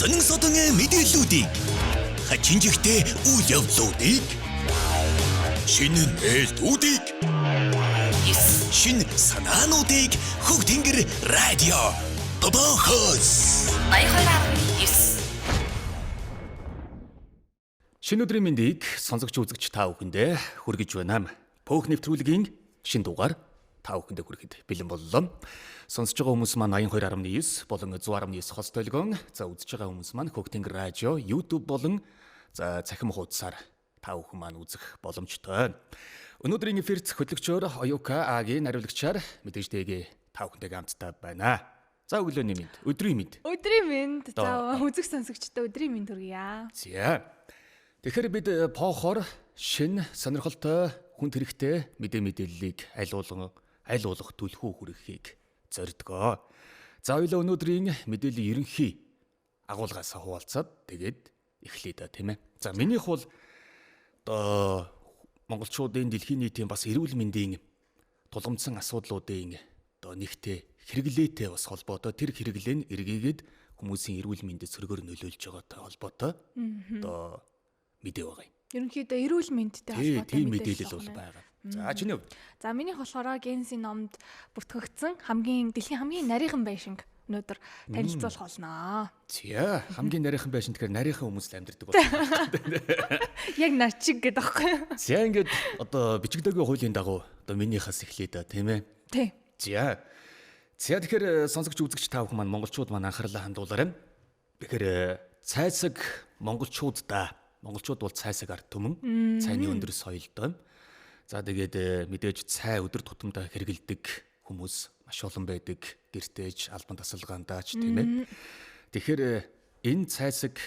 сонин содон мэдээллүүдийг хачинжигтэй үйл явдлуудыг шинэ нээлтүүдийг шинэ санаануудыг Хөг Тэнгэр радио Бобохос 82.9 шинэ өдрийн мэндийг сонсогч үзэгч та бүхэндээ хүргэж байна. Пөх нэвтрүүлгийн шинэ дугаар та бүхэндээ хүрэхэд бэлэн боллоо. Сонсож байгаа хүмүүс маань 82.9 болон 100.9 хос толгойн за үзэж байгаа хүмүүс маань Хөг Тэнгэр радио YouTube болон за цахим хуудасаар та бүхэн маань үзэх боломжтой. Өнөөдрийн эфирт хөтлөгчөөр Оюка Агийн нариулагчаар мэдээж та бүхэндээ хамтдаа байна. За өглөөний мэнд, өдрийн мэнд. Өдрийн мэнд. За үзэх сонсогчдод өдрийн мэнд хүргье. За. Тэгэхээр бид похоор шинэ сонирхолтой хүн хэрэгтэй мэдээллийг аль болох түлхүү хүргэхийг зордгоо. За хоёлаа өнөөдрийн мэдээллийн ерөнхий агуулгаас хуваалцаад тэгээд эхлэе да тийм ээ. За минийх бол одоо монголчуудын дэлхийн нийтийн бас эрүүл мэндийн тулгымдсан асуудлуудын одоо нэгтэй хэрэглээтэй бас холбоотой тэр хэрэглээ нь эргээгээд хүмүүсийн эрүүл мэндэд сөргөөр нөлөөлж байгаатай холбоотой одоо мэдээ байгаа юм. Ерөнхийдөө эрүүл мэндтэй холбоотой мэдээлэл бол байгаа. За чиний хувьд. За минийх болохоор Генсийн номд бүртгэгдсэн дэлхийн хамгийн нарийнхан байшинг өнөөдөр танилцуулах болно. За хамгийн нарийнхан байшин тэгэхээр нарийнхан хүмүүс л амьдардаг байна. Яг нар чиг гэдэг аахгүй юу? За ингээд одоо бичигдээгүй хуулийн дагуу одоо минийхээс эхлэе да тийм ээ. Тий. За тэгэхээр сонсогч үзэгч та бүхэн маань монголчууд маань анхаарлаа хандуулаарай. Тэгэхээр цайсаг монголчууд бол цайсаг ард түмэн, цайны өндөр соёлтой. За тэгээд мэдээж цай өдөр тутамдаа хэрэгэлдэг хүмүүс маш олон байдаг. Гэртээж, албан тасалгаандаач тийм ээ. Тэгэхээр энэ цайсаг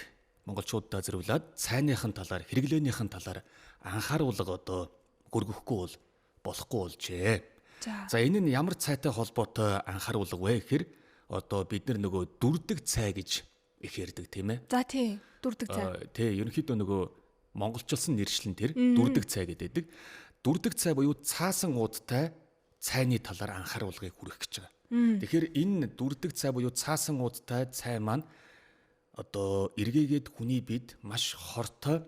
монголчуудаа зөвлөд цайныхын талаар, хэрэглээнийхэн талаар анхааруулга одоо хүргэхгүй болохгүй болжээ. За энэ нь ямар цайтай холбоотой анхааруулга вэ гэхээр одоо бид нар нөгөө дүрдэг цай гэж их ярьдаг тийм ээ. За тий, дүрдэг цай. Тий, ерөнхийдөө нөгөө монголчилсан нэршлэн тэр дүрдэг цай гэдэг. Дүрдэг цай буюу цаасан уудтай цайны талаар анхааруулгыг хүргэх гэж байгаа. Тэгэхээр энэ дүрдэг цай буюу цаасан уудтай цай маань одоо эргээгээд хүний бид маш хортой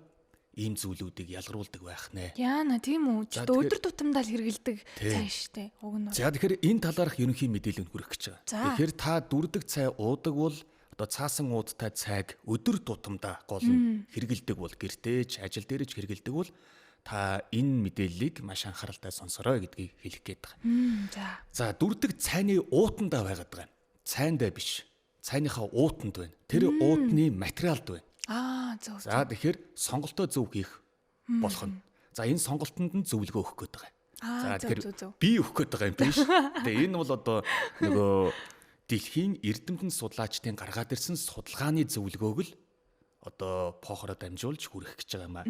ийм зүйлүүдийг ялгаруулдаг байх нэ. Яана тийм үү? Өдөр тутамдаа л хэрэгэлдэг цай штэ. Уг нь. За тэгэхээр энэ талаарх ерөнхий мэдээлэл хүргэх гэж байгаа. Тэгэхээр та дүрдэг цай уудаг бол одоо цаасан уудтай цайг өдөр тутамдаа гол нь хэрэгэлдэг бол гэртээж, ажил дээрж хэрэгэлдэг бол та энэ мэдээллийг маш анхааралтай сонсорой гэдгийг хэлэх гээд байгаа. За дүрдэг цайны уутандаа байгаад байгаа юм. Цайндаа биш. Цайныхаа уутанд байна. Тэр уутны материалд байна. Зөв. За тэгэхээр сонголтоо зөв хийх болох нь. За энэ сонголтонд нь зөвлөгөө өгөх гээд байгаа. За тэгэхээр би өгөх гээд байгаа юм биш. Тэгээ энэ бол одоо нөгөө дэлхийн эрдэмтэн судлаачдын гаргаад ирсэн судалгааны зөвлөгөөг л одоо похороо дамжуулж хүргэх гэж байгаа юм аа.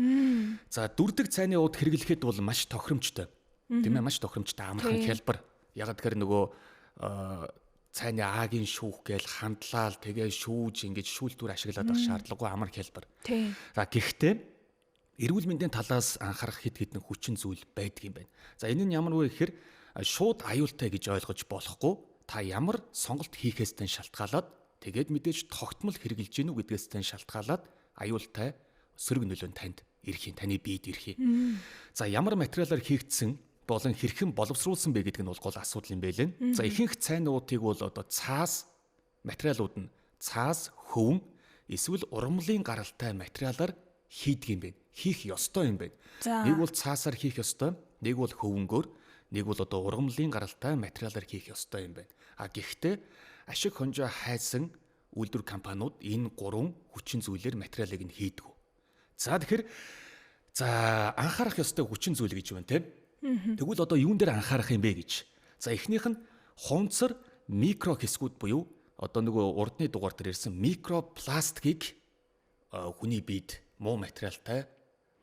За дүрдэг цайны ууд хэрэглэхэд бол маш тохиромжтой. Тийм ээ, маш тохиромжтой амархан хялбар. Яг тэгэхээр нөгөө цайны аагийн шүүх гээл хандлал тэгээ шүүж ингэж шүүлтүүр ашиглаад авах шаардлагагүй амар хялбар. За гэхдээ эрүүл мэндийн талаас анхаарах хэд хэдэн хүчин зүйл байдаг юм байна. За энэ нь ямар вэ гэхээр шууд аюултай гэж ойлгож болохгүй. Та ямар сонголт хийхээстэй шалтгаалаад тэгээд мэдээж тогтмол хэрэгжилж гинүү гэдгээстэй шалтгаалаад аюултай сөрөг нөлөө танд ирэх юм, таны биед ирэх юм. За ямар материалаар хийгдсэн болон хэрхэн боловсруулсан бэ гэдэг нь бол гол асуудал юм байлээ. За ихэнх цайнуудыг бол одоо цаас материалууд нь цаас, хөвөн эсвэл ургамлын гаралтай материалаар хийдэг юм байна. Хийх ёстой юм байна. Нэг бол цаасаар хийх ёстой, нэг бол хөвөнгөөр, нэг бол одоо ургамлын гаралтай материалаар хийх ёстой юм байна. Гэхдээ ашиг хонжоо хайсан үйлдвэр компаниуд энэ гурван хүчин зүйлээр материалыг нь хийдэг. За тэгэхээр анхаарах ёстой хүчин зүйл гэж байна тийм. Тэгвэл одоо юун дээр анхаарах юм бэ гэж. За эхнийх нь хунцар микро хэсгүүд буюу одоо нөгөө урдны дугаар дээр ирсэн микропластикийг хүний биед муу материалтай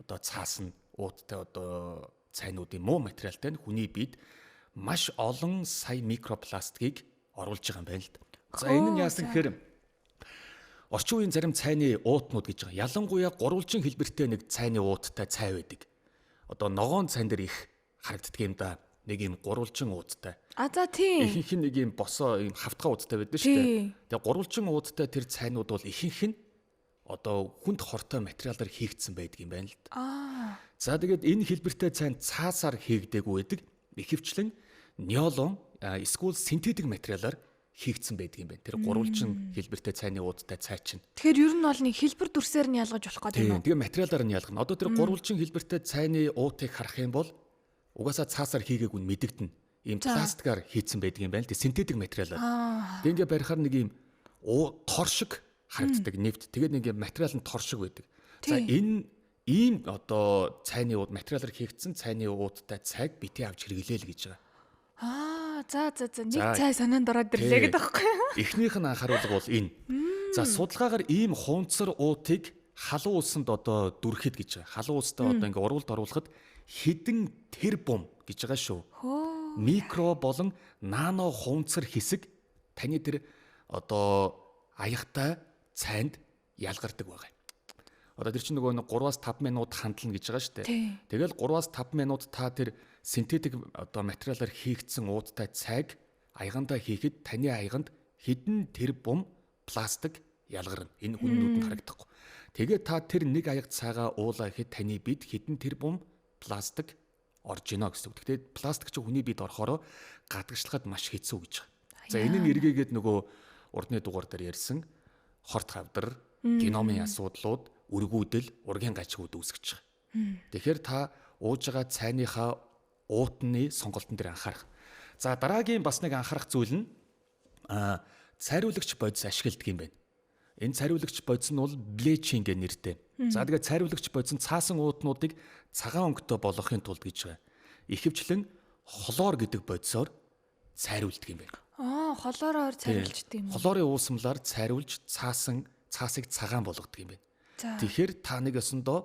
одоо цаасан ууттай одоо цайнуудын муу материалтай нь хүний биед маш олон сая микропластикийг оруулж байгаа юм байна л да. За энэ нь яасан гэхээр орчин үеийн зарим цайны уутнууд гэж байгаа. Ялангуяа гурвалжин хэлбэртэй нэг цайны ууттай цай байдаг. Одоо ногоон цайн дээр их харагддаг юм да. Нэг юм гурвалжин ууттай. За тийм. Ихэнх нь нэг юм босоо юм хавтгай ууттай байдаг шүү дээ. Тэгээ гурвалжин ууттай тэр цайнууд бол ихэнх нь одоо хүнд хортой материалаар хийгдсэн байдаг юм байна л да. За тэгээд энэ хэлбэртэй цайн цаасаар хийгдээгүй байдаг. Ихэвчлэн неолон эсвэл синтетик материалаар хийгдсэн байдаг юм байна. Тэр гурвалжин хэлбэртэй цайны уудтай цай чинь. Тэгэхээр ер нь бол нэг хэлбэр дүрсээр нь ялгаж болох гэдэг юм уу? Тэгээ материалаар нь ялгана. Одоо тэр гурвалжин хэлбэртэй цайны уутыг харах юм бол угаасаа цаасаар хийгээгүй нь мэдэгдэнэ. Ийм пластикаар хийцэн байдаг юм байна л. Синтетик материалаар. Тэгээ ингээ барихаар нэг ийм тор шиг харагддаг нефт. Тэгээд нэг ийм материал нь тор шиг байдаг. За энэ ийм одоо цайны ууд материалаар хийгдсэн цайны уудтай цайг бити авч хэрэглэе л гэж байгаа. За нэг цай санаанд ороод ирлээ гэдэг байхгүй юу? Эхнийх нь анхааруулга бол энэ. За судалгаагаар ийм хунцар уутыг халуун улсанд одоо дүрхэд гэж байгаа. Халуун улстай одоо ингээ урвалд оруулахад хэдэн тэрбум гэж байгаа шүү. Микро болон нано хунцар хэсэг таны тэр одоо аягтай цайнд ялгардаг байгаа. Одоо тэр чинь нөгөө 3-5 минут хандлана гэж байгаа шүү дээ. Тэгэл 3-5 минут та тэр синтетик одоо материалаар хийгдсэн уудтай цайг аягандаа хийхэд таны аяганд хэдэн тэрбум пластик ялгарна. Энэ хүннүүд нь харагдахгүй. Тэгээд та тэр нэг аяг цайгаа уулаа гэхэд таны бид хэдэн тэрбум пластик орж ийнө гэсэн үг. Тэгэхдээ пластик чинь хүний бид орохороо гадагшлахад маш хэцүү гэж байгаа. За энэ нь эргээгээд нөгөө урдны дугаар дээр ярьсан хорт хавдар, геномын асуудлууд, өргүүдэл, ургийн гажигууд үүсгэж байгаа. Тэгэхээр та ууж байгаа цайныхаа уутны сонголтон дээр анхаарах. За дараагийн бас нэг анхаарах зүйл нь цайруулагч бодис ашигладаг юм байна. Энэ цайруулагч бодис нь бол блечинг гэх нэртэй. За тэгээд цайруулагч бодис нь цаасан уутнуудыг цагаан өнгөтэй болгохын тулд гэж байгаа. Ихэвчлэн хлор гэдэг бодисоор цайруулдаг юм байна. Хлороор цайруулждаг юм уу? Хлорын уусамлаар цайруулж цаасыг цагаан болгодог юм байна. Тэгэхээр та нэг өсөндөө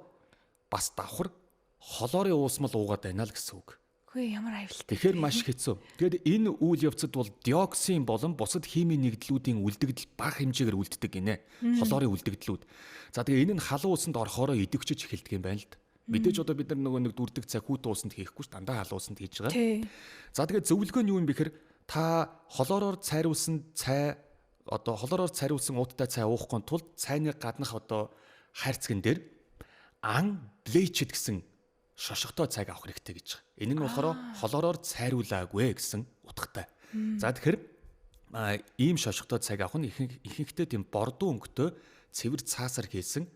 бас давхар хлорын уусмал уугаад байна л гэсэн үг. Хөөе ямар аюултай. Тэгэхээр маш хэцүү. Тэгэд энэ үйл явцад бол диоксин болон бусад химийн нэгдлүүдийн үлдэгдэл бага хэмжээгээр үлддэг гинэ. Хлорын үлдэгдлүүд. За тэгээ энэ нь халуун усанд орохороо идэвхжиж эхэлдэг юм байна л да. Мэдээж одоо бид нар нөгөө нэг дүрдэг цай хүүтэн усанд хийхгүй ш дандаа халуун усанд хийж байгаа. За тэгээ зөвлөгөө нь юу юм бэхэр та хлороор цайруулсан ууттай цай уухын тулд цайны гаднах одоо хайрцаган дээр блечэд гэсэн шошготой цайг авах хэрэгтэй гэж байгаа. Энэ нь болохоор хлороор цайруулаагүй гэсэн утгатай. За тэгэхээр ийм шошготой цайг авах нь ихэнхдээ тийм бордуу өнгөтэй цэвэр цаасаар хийсэн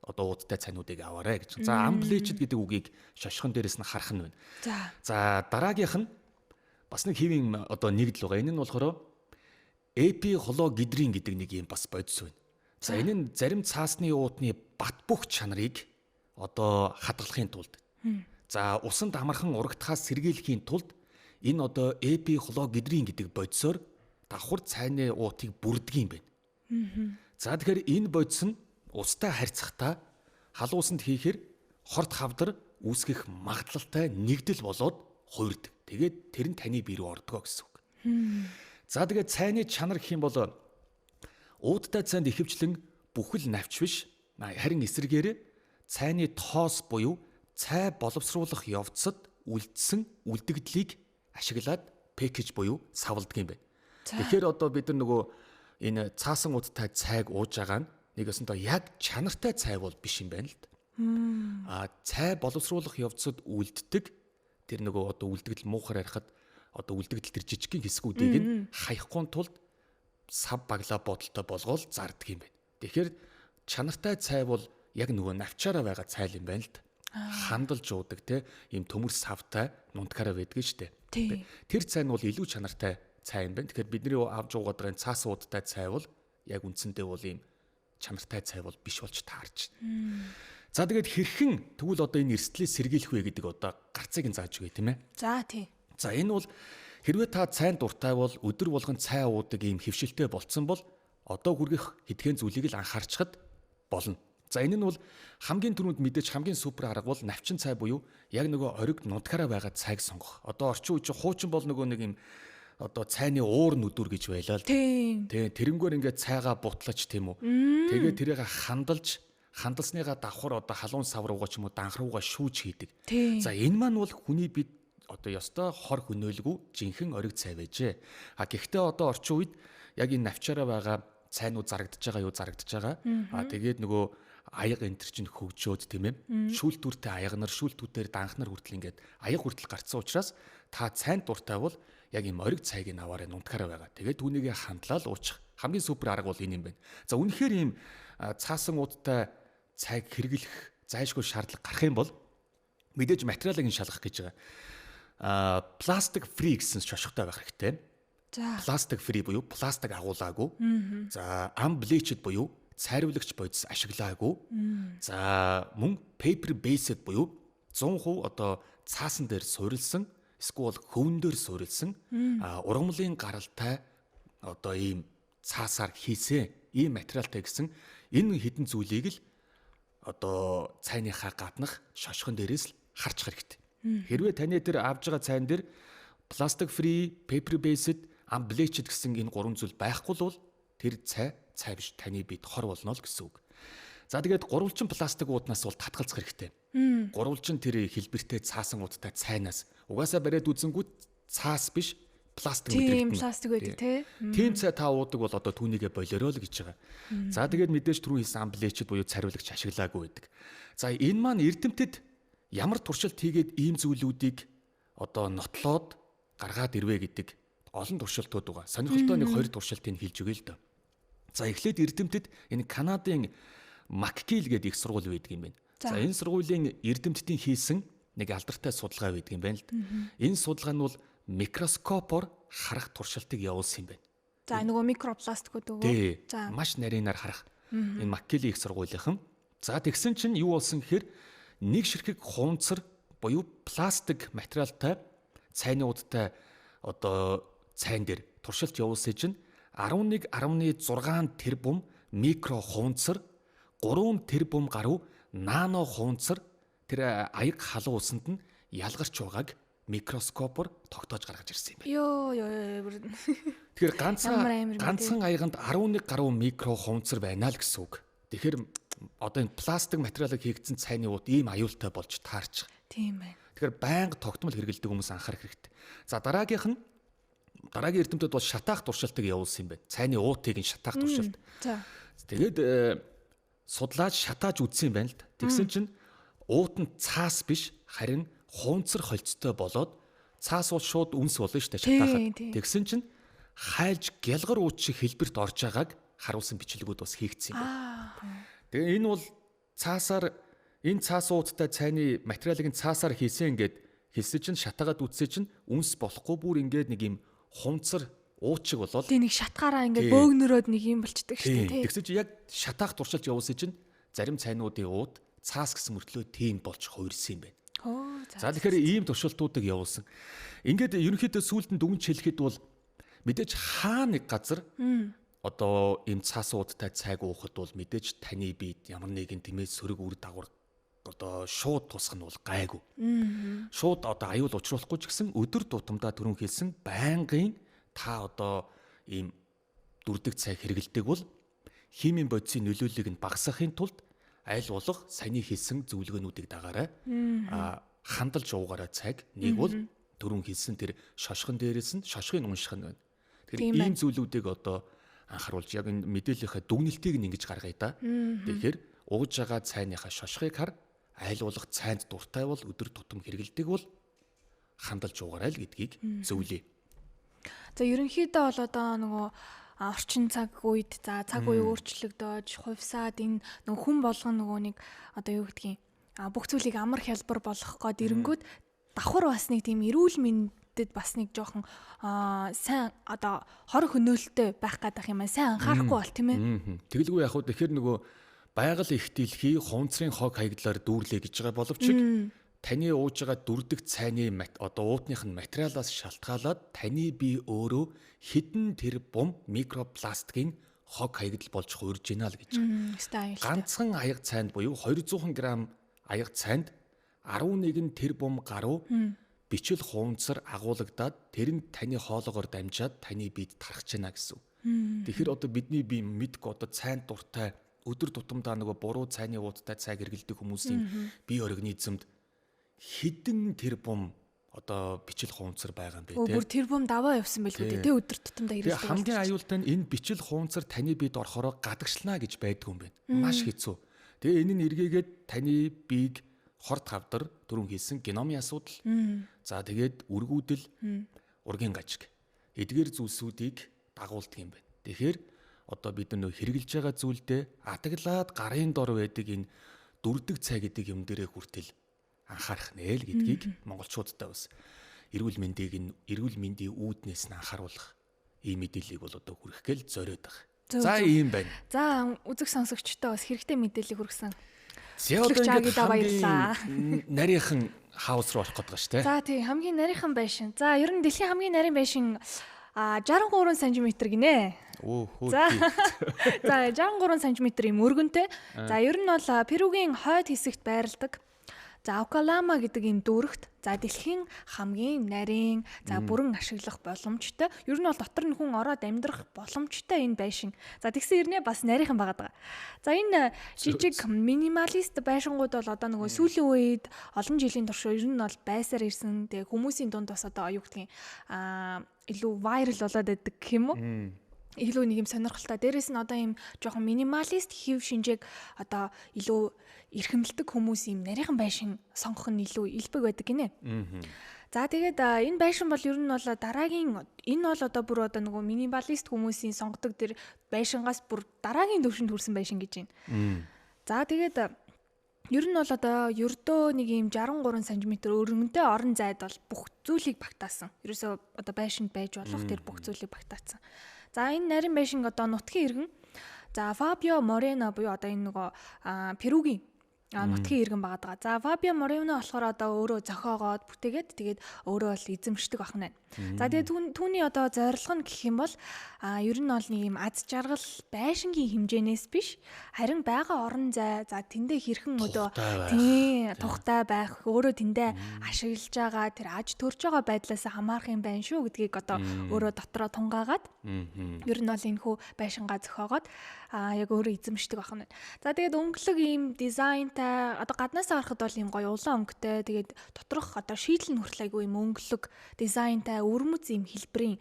одоо уудтай цайнуудыг аваарай гэж. За блечэд гэдэг үгийг шошгон дээрээс нь харах нь байна. За дараагийнх нь бас нэг хэвийн одоо нэгдэл байгаа. Энэ нь болохоор эпихлогидрин гэдэг нэг юм бас бодис байна. За энэ нь зарим цаасны уутны бат бөх чанарыг одоо хадгалахын тулд за усанд амархан урагдахаас сэргийлэхийн тулд энэ одоо эпихлогидрин гэдэг бодисоор давхар цайны уутыг бүрдэг юм байна. За тэгэхээр энэ бодис нь устай харьцахдаа халуун усанд хийхээр хорт хавдар үүсгэх магадлалтай нэгдэл болоод хуурдаг. Тэгээд тэр нь таны бие рүү ордгоо гэсэн үг. За тэгээд цайны чанар гэх юм бол уудтай цайнд ихэвчлэн бүхэл навч биш харин эсрэгээр цайны тоос буюу цай боловсруулах явцад үлдсэн үлдэгдлийг ашиглаад пэкэж буюу савладаг юм байна. Тэгэхээр одоо бид нар нөгөө энэ цаасан уудтай цайг ууж байгаа нь нэг өсөндөө яг чанартай цай бол биш юм байна л да. Цай боловсруулах явцад үлддэг тэр нөгөө одоо үлдэгдэл муухаар ярихад одоо үлдэгдэл тэр жижигхэн хэсгүүдийг нь хаяхгүй тулд сав баглаа бодолтой болгоол зардаг юм байна. Тэгэхээр чанартай цай бол яг нөгөө навчаараа байгаа цай юм байна л да. Хандалж уудаг те ийм төмөр савтай нунтгаараа байдаг штэ. Тэр цай нь бол илүү чанартай цай юм байна. Тэгэхээр бидний авж уугаад байгаа цаас уудтай цай бол яг үндсэндээ бол ийм чанартай цай бол биш болж таарч байна. За тэгээд хэрхэн тэгвэл одоо энэ эрсдлийг сэргийлэх вэ гэдэг одоо гарцыг нь зааж өгье тийм ээ. За тий. За энэ бол хэрвээ та цайн дуртай бол өдөр болгон цай уудаг ийм хөвшилтэй болцсон бол одоо хүргэх хэдхэн зүйлийг л анхаарчхад болно. За энэ нь бол хамгийн түрүүнд мэдээж хамгийн супер арга бол навчин цай буюу яг нөгөө ориг нутгаараа байгаа цайг сонгох. Одоо орчин үеийн хуучин бол нөгөө нэг юм одоо цайны уур нүдүр гэж байлаа л. Тийм. Тэрнгөөр ингээд цайгаа бутлаж тийм үү. Тэгээ тэрийг хандалсныгаа давхар одоо халуун сав руугаа ч юм уу данх руугаа шүүж хийдэг. За энэ маань бол хүний бид одоо ёстой хор хөнөөлгүй жинхэнэ ориг цай байжээ. Гэхдээ одоо орчин үед яг энэ навчаараа байгаа цайнууд зарагдаж байгаа. Тэгээд нөгөө аяга энтер чинь хөгжөөд тийм ээ. Шүүлтүүртэй аяга нар, шүүлтүүдээр данхнар хүртэл ингээд аяга хүртэл гарцсан учраас та цайнд дуртай бол яг юм ориг цайг нь аваарай нунтгараа байгаа. Тэгээд түүнийг хандлал уучих. Хамгийн супер арга бол энэ юм байна. За үнэхээр ийм цаасан уудтай цайг хэрэглэх зайлшгүй шаардлага гарах юм бол мэдээж материалыг нь шалгах гэж байгаа. Пластик фри гэсэн шошготой байх хэрэгтэй. За. Пластик фри буюу пластик агуулаагүй. За unbleached буюу цайруулагч бодис ашиглаагүй. За мөн paper based буюу 100% одоо цаасан дээр суурилсан, эсвэл хөвөн дээр суурилсан ургамлын гаралтай одоо ийм цаасаар хийсэн ийм материалтай гэсэн энэ хідэн зүйлийг л одоо цайныхаа гаднах шошгон дээрээс л харчих хэрэгтэй. Хэрвээ таны дээр авж байгаа цайн дээр plastic free, paper based, unbleached гэсэн энэ гурван зүйл байхгүй бол тэр цай биш таны биед хор болно л гэсэн үг. За тэгээд гурвалжин пластик ууднаас бол татгалзах хэрэгтэй. Гурвалжин тэр хэлбэртэй цаасан уудтай цайнаас угаасаа бариад үзэнгүүт цаас биш пластик Тийм мэдрэгдэнэ. пластик байдаг тий. Тийм цай та уудаг бол одоо түүнийгээ болоороо л гэж байгаа. За тэгээд мэдээж түрүү хийсэн unbleached буюу цайруулагч ашиглаагүй байдаг. За энэ маань эрдэмтэд ямар туршилт хийгээд ийм зүйлүүдийг одоо нотлоод гаргаад ирвэ гэдэг олон туршилтууд байгаа. Сонирхолтой нэг 2 туршилтыг хэлж өгье л дөө. За эхлээд эрдэмтэд энэ Канадын McGill гэдэг их сургууль байдаг юм байна. За энэ сургуулийн эрдэмтдийн хийсэн нэг алдартай судалгаа байдаг юм байна л да. Энэ судалгаа нь бол микроскопоор харах туршилтыг явуулсан юм байна. За нөгөө микропластикууд өгөө. За маш нарийнаар харах. Энэ McGill их сургуулийнхан. За тэгсэн чинь юу болсон гэхээр нэг ширхэг хунцар буюу пластик материалтай цайны удтай одоо цайн дээр туршилт явуулсан чинь 11.6 тэрбум микро хунцар 3 тэрбум гаруй нано хунцар тэр аяг халуун усанд нь ялгарч байгааг микроскопоор тогтоож гаргаж ирсэн юм байна. Йоо. Тэгэхээр ганцхан аяганд 11 гаруй микро хунцар байна л гэсэн үг. Тэгэхээр одоо энэ пластик материалыг хийгдсэн цайны ууд ийм аюултай болж таарч байгаа. Тийм байна. Тэгэхээр байнга тогтмол хэрэглэдэг хүмүүс анхаарах хэрэгтэй. За дараагийн эрдэмтэд бол шатаах туршилтыг явуулсан юм байна. Цайны уутыг нь шатаах туршилт. За. Тэгээд судлаад шатааж үзсэн юм байна л да. Тэгсэн чинь уут нь цаас биш харин хунцар холцтой болоод цаас бол шууд үнс болно шүү дээ шатаахад. Тэгсэн чинь хайлж гялгар ууч шиг хэлбэрт орж байгааг харуулсан бичлэгүүд бас хийгдсэн юм байна. Тэгээ энэ бол энэ цаас ууттай цайны материалыг цаасаар хийсэн ингээд хэлсэн чинь шатаагаад үтсэн чинь үнс болохгүй бүр ингээд нэг юм хунцар уучиг болоод тийм нэг шатгаараа ингээд бөөгнөрөөд нэг юм болчдөг шүү дээ. Тэгсэн чинь яг шатаах туршилт явуулсан чинь зарим цайнуудын ууд цаас гэсэн мөртлөө тийм болж хувирсан юм байна. За тэгэхээр ийм туршилтуудыг явуулсан. Ингээд ерөнхийдөө сүүлд нь дүгнж хэлэхэд бол мэдээж хаа нэг газар одоо ийм цаас уудтай цайг уухад бол мэдээж таны биед ямар нэгэн тэмээ сөрөг үр дагавар одоо шууд тусах нь бол гайгүй. Шууд одоо аюул учруулахгүй ч гэсэн өдөр тутамдаа түрүүн хэлсэн байнгын та одоо ийм дүрдэг цай хэрэгэлдэг бол химийн бодисын нөлөөллийг нь багасгахын тулд аль болох саяны хэлсэн зөвлөгөөнүүдийг дагаарай. Хандалж уугаарай цайг. Нэг бол түрүүн хэлсэн тэр шошгон дээрээс нь шошгыг унших нь байна. Тэгэхээр ийм зүйлүүдийг одоо анхааруулж яг энэ мэдээллийнхаа дүгнэлтийг нь ингэж гаргая да. Тэгэхээр ууж байгаа цайныхаа шошгыг хар аль болох цайнд дуртай бол өдөр тутам хэрэгэлдэг бол хандалж уугаарай л гэдгийг зөвлөе. За ерөнхийдөө бол одоо нөгөө орчин цаг үед цаг үе өөрчлөгдөж хувьсаад энэ нөгөө хүн болгон нөгөө нэг одоо юу гэдгийг бүх зүйлийг амар хялбар болгох гээд ирэнгүүт давхар бас нэг тийм эрүүл мэндэд бас нэг жоохон сайн одоо хор хөнөөлтөй байх гэдэг юм аа сайн анхаарахгүй бол тийм ээ. Тэгэлгүй яг хөө тэгэхээр нөгөө байгаль их дэлхий хунцрын хог хаягдлаар дүүрлээ гэж байгаа боловч таны ууж байгаа дүрдэг цайны одоо уутных нь материалаас шалтгаалаад таны бие өөрөө хэдэн тэрбум микропластикийн хог хаягдал болж хуурж байна л гэж. Ганцхан аяг цайнд буюу 200 г аяг цайнд 11 тэрбум гаруй бичил хунцар агуулгадаад тэр нь таны хоолоогоор дамжаад таны биед тархаж байна гэсэн. Тэгэхээр одоо бидний бие мэдгүй одоо цайнд дуртай өдөр тутамдаа нөгөө буруу цайны уудтай цайг хэрэглэдэг хүмүүсийн бие организмд хэдэн тэрбум одоо бичил хуунцар байгаа юм бэ те. Бүр тэрбум даваа явсан байлгүй те өдөр тутамдаа хэрэглэдэг. Хамгийн аюултай нь энэ бичил хуунцар таны биед орохороо гадагшлана гэж байдгүй юм байна. Маш хэцүү. Тэгээ энэ нь эргээгээд таны биег хорт хавдар түрүүн хийсэн геномын асуудал. За тэгээд үргүүдэл, ургийн гажиг. Эдгээр зүйлсүүдийг дагуулдаг юм байна. Тэгэхээр одоо бид нөө хэрэгжилж байгаа зүйлдээ адаглаад гарын дор байдаг энэ дүрдэг цай гэдэг юм дээрээ хүртэл анхаарах нэ л гэдгийг монголчуудтай бас эрүүл мэндийн үүднээс нь анхааруулах ийм мэдээллийг бол одоо хүргэх гээл зориод байгаа. За ийм байна. За үзэг сонсогчтой бас хэрэгтэй мэдээлэл хүргэсэн. Нарийнхан хаус руу орох гэдэг ба шүү дээ. За тий хамгийн нарийнхан байшин. За ер нь дэлхийн хамгийн нарийн байшин 63 см гинэ. За 63 см юм өргөнтэй. За ер нь бол Перугийн хойд хэсэгт байрладаг. За Окалама гэдэг энэ дүүрэгт за дэлхийн хамгийн нарийн за бүрэн ашиглах боломжтой. Ер нь бол дотор нь хүн ороод амьдрах боломжтой энэ байшин. За тэгсэн ирнэ бас нарийнхан байгаа. За энэ жижиг минималист байшингууд бол одоо нөгөө сүүлийн үед олон жилийн турш ер нь бол байсаар ирсэн. Тэгээ хүмүүсийн дунд бас одоо юу гэдгийг илүү вайрал болоод байдаг гэх юм уу? Илүү нэг юм сонирхолтой. Дээрээс нь одоо юм жоохон минималист хэв шинжээг одоо илүү эрхэмлдэг хүмүүс юм нарийнхан байшин сонгох нь илүү илбэг байдаг гинэ. За тэгээд энэ байшин бол ер нь бол дараагийн энэ бол одоо бүр одоо нөгөө минималист хүмүүсийн сонгодог тэр байшингаас бүр дараагийн төвшөнд хүрсэн байшин гэж байна. За тэгээд ер нь бол одоо ердөө нэг юм 63 см өргөнтэй орон зайд бол бүх зүйлийг багтаасан. Ерөөсөө одоо байшинд байж болох тэр бүх зүйлийг багтаасан. За энэ нарийн байшинг одоо нутгийн иргэн. За Фабио Морено буюу одоо энэ нөгөө Перугийн нутгийн иргэн байгаа. За Фабио Морено болохоор одоо өөрөө зохиогоод бүтээгээд тэгээд өөрөө л эзэмшдэг ах нь. За тэгээд түүний одоо зорилго нь гэх юм бол ер нь бол нэг юм аз жаргал байшингийн хэмжээнээс биш харин байгаа орон зай за тэндээ хэрхэн одоо тий тухтай байх өөрөө тэндээ ашиглаж байгаа тэр аж төрж байгаа байдлаас хамаарах юм байна шүү гэдгийг одоо өөрөө дотроо тунгаагаад ер нь бол энэ хүү байшингаа зохиогоод яг өөрөө эзэмшдэг ах нь. За тэгээд өнгөлөг ийм дизайнтай одоо гаднаасаа харахад бол ийм гоё улаан өнгөтэй тэгээд доторх одоо шийдэл нь хүртэл айгүй ийм өнгөлөг дизайнтай өрмөц ийм хэлбэрийн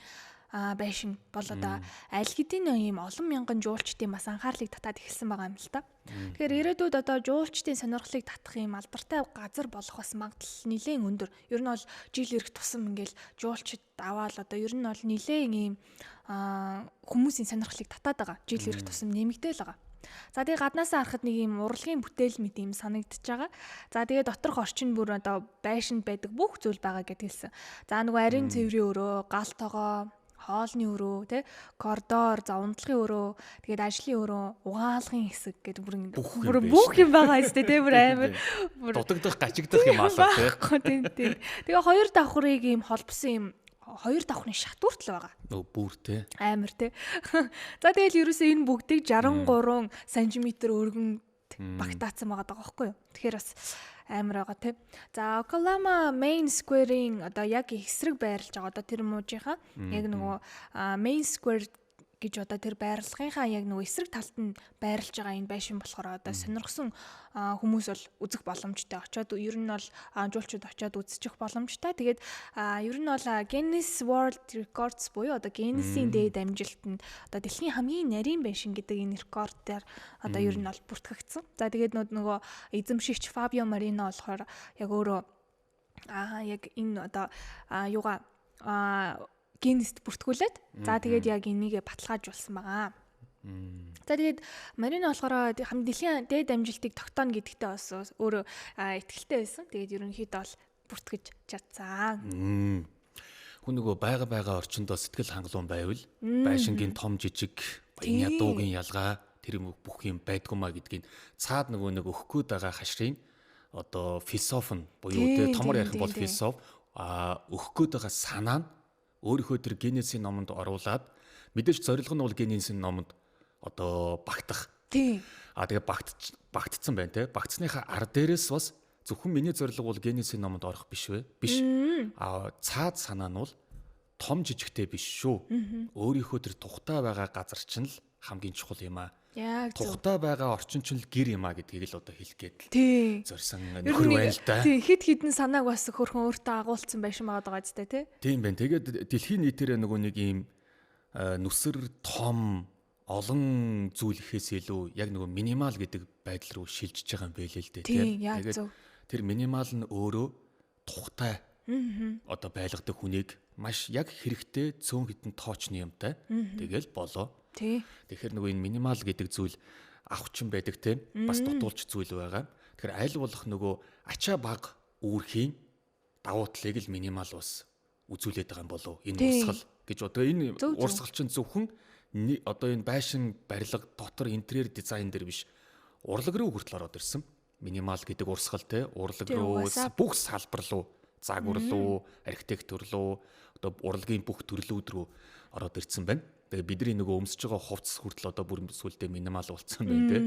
байшин бол одоо аль хэдийн ийм олон мянган жуулчдын бас анхаарлыг татаад эхэлсэн байгаа юм л та. Тэгэхээр ирээдүйд одоо жуулчдын сонирхлыг татах ийм алдартай газар болох бас магадлал нэлээд өндөр. Ер нь бол жил ирэх тусам ингээл жуулчд аваад одоо ер нь бол нэлээд ийм хүмүүсийн сонирхлыг татаад байгаа. Жил ирэх тусам нэмэгдээл байгаа. За тэгээ гаднаасаа харахад нэг юм урлагийн бүтээл мэт юм санагдчихж байгаа. За тэгээ доторх орчин бүр одоо байшинд байдаг бүх зүйл байгаа гэдээ хэлсэн. За нөгөө арийн цэврийн өрөө, гал тогоо, хоолны өрөө, тэ коридор, за ундлагын өрөө, тэгээд ажлын өрөө, угаалгын хэсэг гэдэг бүр бүх юм байгаа юм тест бүр амар дутагдах, гачигдах юм аалаа тэ. Тэгээ хоёр давхрыг юм холбосон юм хоёр давхрын шат хүртэл байгаа. Бүр те. Амар те. За тэгэл ерөөсөө энэ бүгдийг 63 см өргөн багтаацсан байгаа байхгүй юу. Тэгэхээр бас амар байгаа те. За Окалама Main Square-ийн одоо яг эсрэг байрлаж байгаа одоо тэр муужийнхаа яг нөгөө Main Square гэж одоо тэр байрлагынхаа яг нөгөө эсрэг талд нь байрлаж байгаа энэ байшин болохоор одоо сонирхсон хүмүүс бол үзэх боломжтой. Очоод ер нь бол жуулчууд очоод үзчих боломжтой. Тэгээд ер нь бол Guinness World Records буюу одоо Guinness-ийн дээд амжилтанд одоо дэлхийн хамгийн нарийн байшин гэдэг энэ рекордээр одоо ер нь бол бүртгэгдсэн. За тэгээд нөгөө эзэмшигч Фабио Марино болохоор яг өөрөө яг энэ одоо юугаа Guinness-д бүртгүүлээд за тэгээд яг энийгээ баталгаажуулсан байгаа. За тэгээд Марино болохоор дэлхийн дээд амжилтыг тогтооно гэдэгтээ бас өөрөө итгэлтэй байсан. Тэгээд ерөнхийдөө бол бүртгэж чадсан. Хүн нөгөө байгаа орчиндөө сэтгэл хангалуун байвал байшингийн том жижиг баян ядуугийн ялгаа тэр бүх юм байдгуумаа гэдгийг цаад нөгөө нэг өгөх гээд байгаа хашрын одоо философи нь буюу тэ томор ярих бол философи өгөх гээд байгаа санаа нь өөрийнхөө тэр Guinness-ийн номонд оруулаад мэдээж зорилго нь бол Guinness-ийн номонд одоо багтах. Тийм. Тэгээ багтцсан байна те. Багтсныхаа ар дээрээс бас зөвхөн миний зорилго бол Guinness-ийн номонд орох биш. Цаад санаа нь бол том жижигтэй биш шүү. Өөрийнхөө тэр тухтай байгаа газар чинь л хамгийн чухал юм аа. Яг зөв. Тухтай байгаа орчин ч л гэр юм аа гэдгийг л одоо хэлэх гээд л Тий. зорьсон нөхөр байна л да. Тий, хидэн санааг бас хөрхөн өөртөө агуулсан байшин байгаа ч тэ. Тийм байна. Тэгээд дэлхийн нийтээр нөгөө нэг ийм нүсэр том олон зүйл ихээс илүү яг нөгөө минимал гэдэг байдал руу шилжиж байгаа юм байлээ л дээ. Тэгээд тэр минимал нь өөрөө тухтай одоо байлгадаг хүнийг маш яг хэрэгтэй цөөн хитэн тоочны юмтай. Тэгэл болоо. Тэгэхээр нөгөө энэ минимал гэдэг зүйл авчин байдаг те бас дутуулж зүйл байгаа. Тэгэхээр аль болох нөгөө ачаа баг үүрхийн давуу талыг л минимал бас үзүүлээд байгаа юм болов энэ урсгал гэж одоо энэ урсгал чинь зөвхөн одоо энэ байшин барилга дотор интерьер дизайн дээр биш урлаг руу хүртэл ороод ирсэн. Минимал гэдэг урсгал те урлаг руу бүх салбар руу загвар руу архитектур руу одоо урлагийн бүх төрлүүд рүү ороод ирсэн байна. Тэгээ бидний нөгөө өмсөж байгаа хувцас хүртэл одоо бүр сүлдээ минимал болцсон байна те.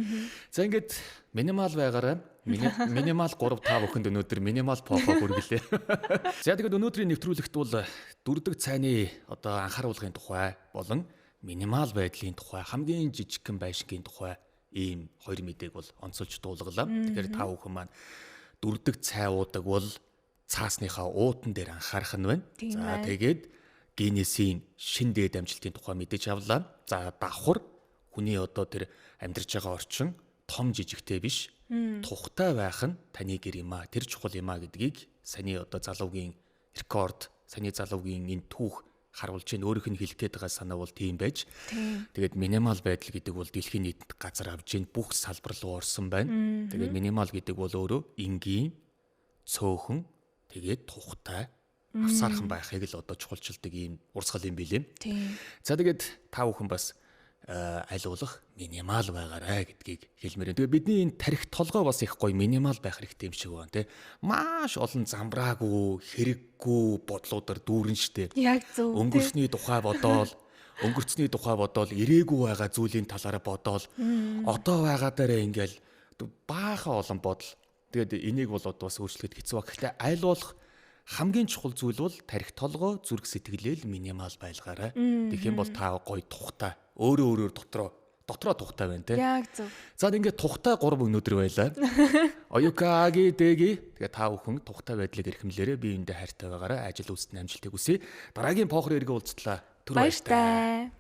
За ингээд минимал байгаараа минимал 3 5 бүхэнд өнөөдөр минимал похо хүргэлээ. За тэгээд өнөөдрийн нэвтрүүлэгт бол дүрдэг цайны одоо анхааруулгын тухай болон минимал байдлын тухай хамгийн жижигхэн байшингийн тухай ийм хоёр мэдээг бол онцолж дуулгалаа. Тэгэхээр та бүхэн маань дүрдэг цай уудаг бол цаасныхаа уутан дээр анхаарах нь байна. За тэгээд генесийн шин дээд амжилтын тухай мэдээж авлаа. За давхар хүний одоо тэр амьдарч байгаа орчин том жижигтэй биш тухтай байх нь таны гэр юм а тэр чухал юм а гэдгийг саяны одоо залуугийн рекорд саяны залуугийн энэ түүх харуулж чинь өөрийнх нь хэлэх гээд байгаа санаа бол тийм байж. Тэгээд минимал байдал гэдэг бол дэлхийн нийтэд газар авж ийн бүх салбар руу орсон байна. Тэгээд минимал гэдэг бол өөрөө энгийн цөөхөн тэгээд тухтай авсаархан байхыг л одоо чухалчилдаг ийм урсгал юм билээ. За тэгээд та бүхэн бас аль болох минимал байгаарай гэдгийг хэлмээр. Тэгээ бидний энэ тарих толгой бас их гоё минимал байх хэрэгтэй юм шиг байна тий. Маш олон замбраагүй, хэрэггүй бодлуудаар дүүрэн штэ. Яг зөв. Өнгөрсний тухай бодоол, ирээгүй байгаа зүйлийн талаараа бодоол, одоо байгаа дээрээ ингээл баахан олон бодол. Тэгээд энийг бол одоо бас өөрчлөхөд хэцүү ба. Гэхдээ аль болох хамгийн чухал зүйл бол тарих толгой зүрх сэтгэлээл минимал байлгаарай. Тэгэх юм бол та гоё тухтай өөрөө дотроо тухтай байна те. Яг зөв. За ингээд тухтай 3 өнөөдөр байлаа. Оюкаги дэги. Тэгээ та бүхэн тухтай байдлыг эрхэмлээрээ биеиндээ хайртай байгаарай. Ажил үйлсэнд амжилтыг хүсье. Дараагийн похор эргээ уулзтлаа. Түр баяртай.